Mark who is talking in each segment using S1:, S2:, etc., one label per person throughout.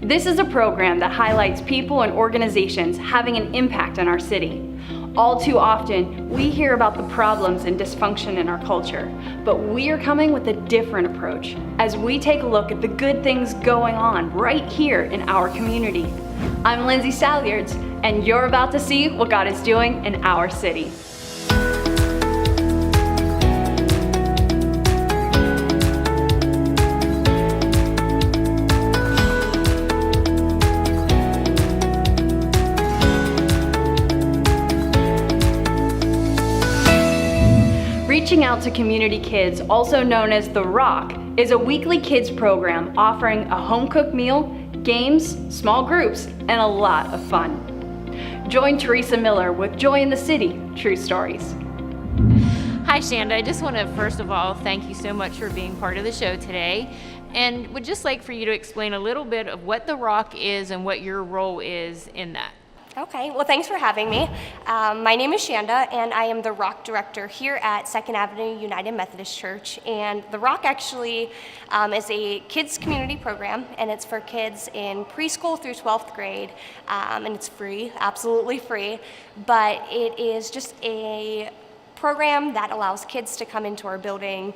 S1: This is a program that highlights people and organizations having an impact on our city. All too often, we hear about the problems and dysfunction in our culture, but we are coming with a different approach as we take a look at the good things going on right here in our community. I'm Lindsay Salyards, and you're about to see what God is doing in our city. Reaching Out to Community Kids, also known as the R.O.C.K, is a weekly kids program offering a home-cooked meal, games, small groups, and a lot of fun. Join Teresa Miller with Joy in the City, True Stories.
S2: Hi Shanda, I just want to first of all thank you so much for being part of the show today, and would just like for you to explain a little bit of what the R.O.C.K is and what your role is in that.
S3: Okay, well thanks for having me. My name is Shanda and I am the R.O.C.K director here at 2nd Avenue United Methodist Church, and the R.O.C.K actually is a kids community program, and it's for kids in preschool through 12th grade, and it's free, absolutely free, but it is just a program that allows kids to come into our building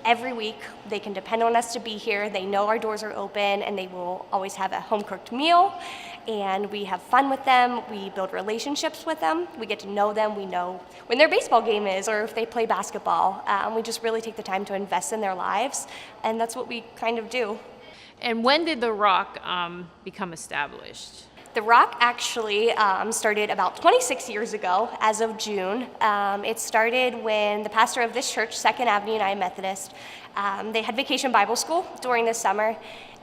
S3: every week. They can depend on us to be here. They know our doors are open, and they will always have a home-cooked meal, and we have fun with them. We build relationships with them. We get to know them. We know when their baseball game is or if they play basketball. We just really take the time to invest in their lives, and that's what we kind of do.
S2: And when did the R.O.C.K become established?
S3: The R.O.C.K actually started about 26 years ago as of June. It started when the pastor of this church, 2nd Avenue United Methodist, they had Vacation Bible School during the summer,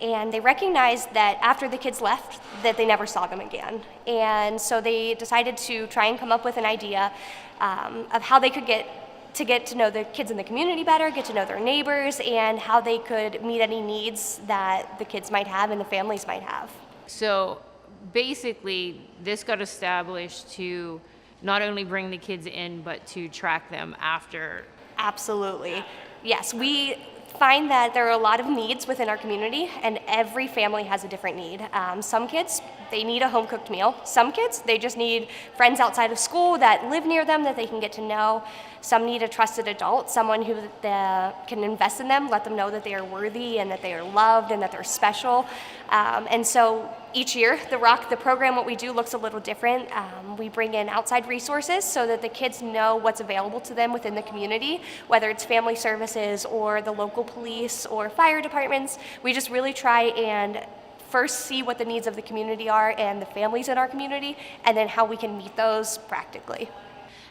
S3: and they recognized that after the kids left that they never saw them again. And so they decided to try and come up with an idea of how they could get to know the kids in the community better, get to know their neighbors, and how they could meet any needs that the kids might have and the families might have.
S2: So basically, this got established to not only bring the kids in, but to track them after.
S3: Absolutely. Yes, we find that there are a lot of needs within our community, and every family has a different need. Some kids, they need a home-cooked meal. Some kids, they just need friends outside of school that live near them that they can get to know. Some need a trusted adult, someone who can invest in them, let them know that they are worthy and that they are loved and that they're special. And so each year, the R.O.C.K, the program, what we do looks a little different. We bring in outside resources so that the kids know what's available to them within the community, whether it's family services or the local police or fire departments. We just really try and first see what the needs of the community are and the families in our community, and then how we can meet those practically.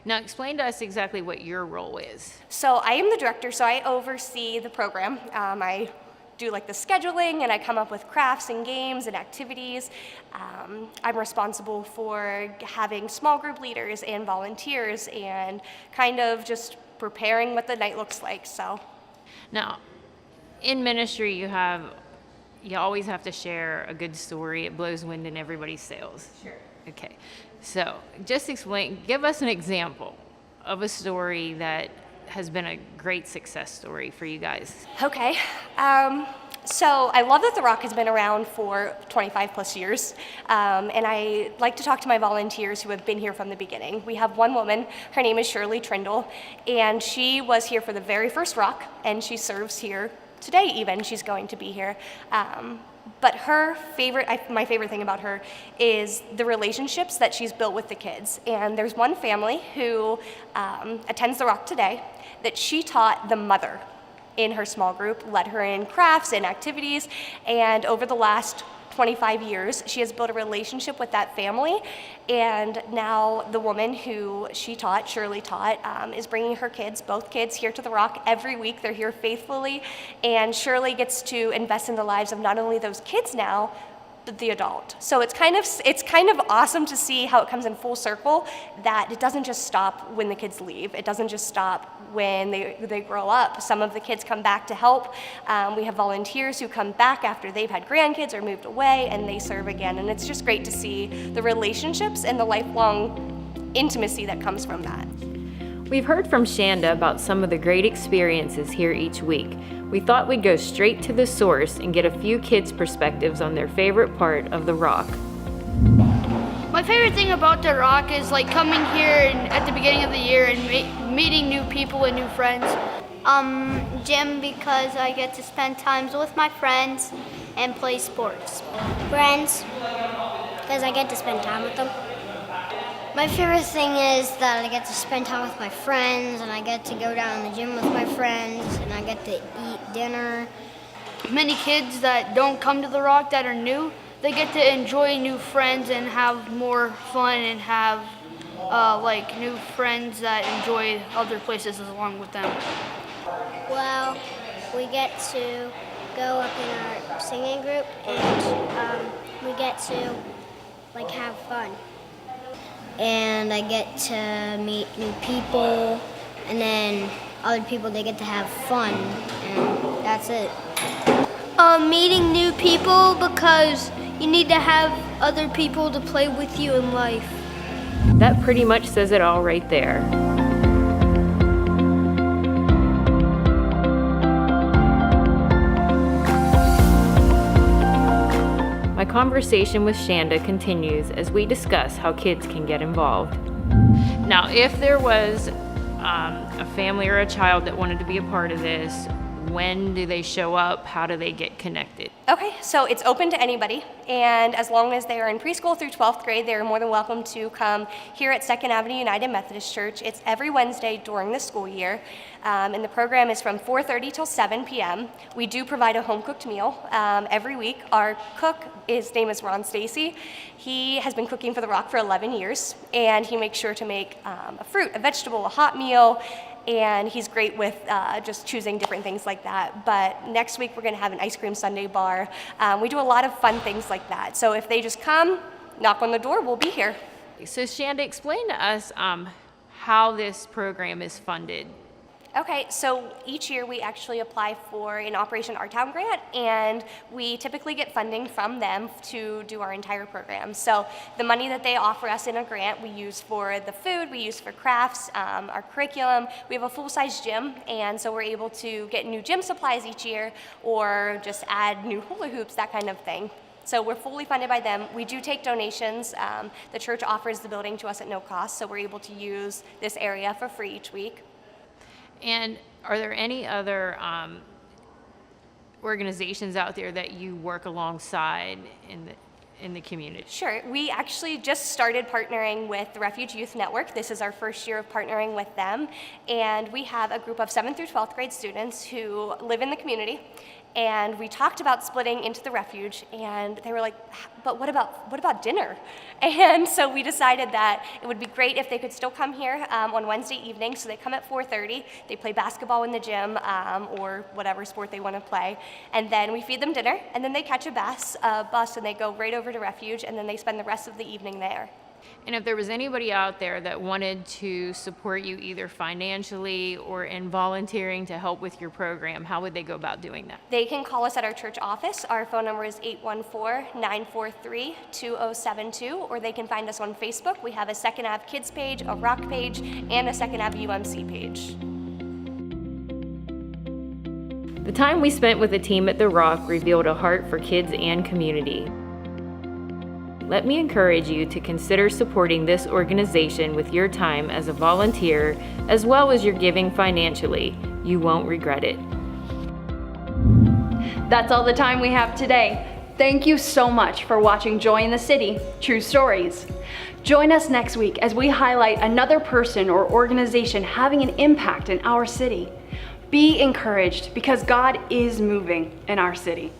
S2: Now explain to us exactly what your role is.
S3: So I am the director, so I oversee the program. I do like the scheduling, and I come up with crafts and games and activities. I'm responsible for having small group leaders and volunteers and kind of just preparing what the night looks like. So
S2: now in ministry, you always have to share a good story. It blows wind in everybody's sails.
S3: Sure.
S2: Okay, so just give us an example of a story that has been a great success story for you guys.
S3: Okay, so I love that the R.O.C.K has been around for 25 plus years, and I like to talk to my volunteers who have been here from the beginning. We have one woman, her name is Shirley Trindle, and she was here for the very first R.O.C.K, and she serves here today even. She's going to be here. But my favorite thing about her is the relationships that she's built with the kids. And there's one family who attends the R.O.C today that she taught the mother in her small group, led her in crafts and activities, and over the last 25 years, she has built a relationship with that family, and now the woman who she taught, Shirley taught, is bringing her kids, both kids, here to the R.O.C every week. They're here faithfully, and Shirley gets to invest in the lives of not only those kids now, the adult. So it's kind of awesome to see how it comes in full circle, that it doesn't just stop when the kids leave. It doesn't just stop when they grow up. Some of the kids come back to help. We have volunteers who come back after they've had grandkids or moved away, and they serve again. And it's just great to see the relationships and the lifelong intimacy that comes from that.
S2: We've heard from Shanda about some of the great experiences here each week. We thought we'd go straight to the source and get a few kids' perspectives on their favorite part of the R.O.C.K.
S4: My favorite thing about the R.O.C.K is like coming here at the beginning of the year and meeting new people and new friends.
S5: Gym, because I get to spend time with my friends and play sports.
S6: Friends, because I get to spend time with them. My favorite thing is that I get to spend time with my friends, and I get to go down to the gym with my friends, and I get to eat dinner.
S4: Many kids that don't come to the R.O.C.K that are new, they get to enjoy new friends and have more fun and have like new friends that enjoy other places along with them.
S6: Well, we get to go up in our singing group, and we get to like have fun. And I get to meet new people, and then other people, they get to have fun, and that's it.
S5: Meeting new people, because you need to have other people to play with you in life.
S2: That pretty much says it all right there. My conversation with Shanda continues as we discuss how kids can get involved. Now, if there was a family or a child that wanted to be a part of this, when do they show up? How do they get connected?
S3: Okay, so it's open to anybody, and as long as they are in preschool through 12th grade, they are more than welcome to come here at 2nd Avenue United Methodist Church. It's every Wednesday during the school year, and the program is from 4:30 till 7 p.m. We do provide a home-cooked meal every week. Our cook, his name is Ron Stacy. He has been cooking for the R.O.C.K for 11 years, and he makes sure to make a fruit, a vegetable, a hot meal, and he's great with just choosing different things like that. But next week we're going to have an ice cream sundae bar. We do a lot of fun things like that. So if they just come, knock on the door, we'll be here.
S2: So Shanda, explain to us how this program is funded.
S3: Okay, so each year we actually apply for an Operation Our Town grant, and we typically get funding from them to do our entire program. So the money that they offer us in a grant we use for the food, we use for crafts, our curriculum. We have a full-size gym, and so we're able to get new gym supplies each year or just add new hula hoops, that kind of thing. So we're fully funded by them. We do take donations. The church offers the building to us at no cost, so we're able to use this area for free each week.
S2: And are there any other organizations out there that you work alongside in the community?
S3: Sure. We actually just started partnering with the Refuge Youth Network. This is our first year of partnering with them. And we have a group of 7th through 12th grade students who live in the community. And we talked about splitting into the refuge, and they were like, but what about dinner? And so we decided that it would be great if they could still come here on Wednesday evening. So they come at 4:30, they play basketball in the gym or whatever sport they want to play, and then we feed them dinner, and then they catch a bus and they go right over to refuge, and then they spend the rest of the evening there.
S2: And if there was anybody out there that wanted to support you either financially or in volunteering to help with your program, how would they go about doing that?
S3: They can call us at our church office. Our phone number is 814-943-2072, or they can find us on Facebook. We have a 2nd Ave Kids page, a R.O.C.K page, and a 2nd Ave UMC page.
S2: The time we spent with the team at the R.O.C.K revealed a heart for kids and community. Let me encourage you to consider supporting this organization with your time as a volunteer, as well as your giving financially. You won't regret it.
S1: That's all the time we have today. Thank you so much for watching Joy in the City, True Stories. Join us next week as we highlight another person or organization having an impact in our city. Be encouraged because God is moving in our city.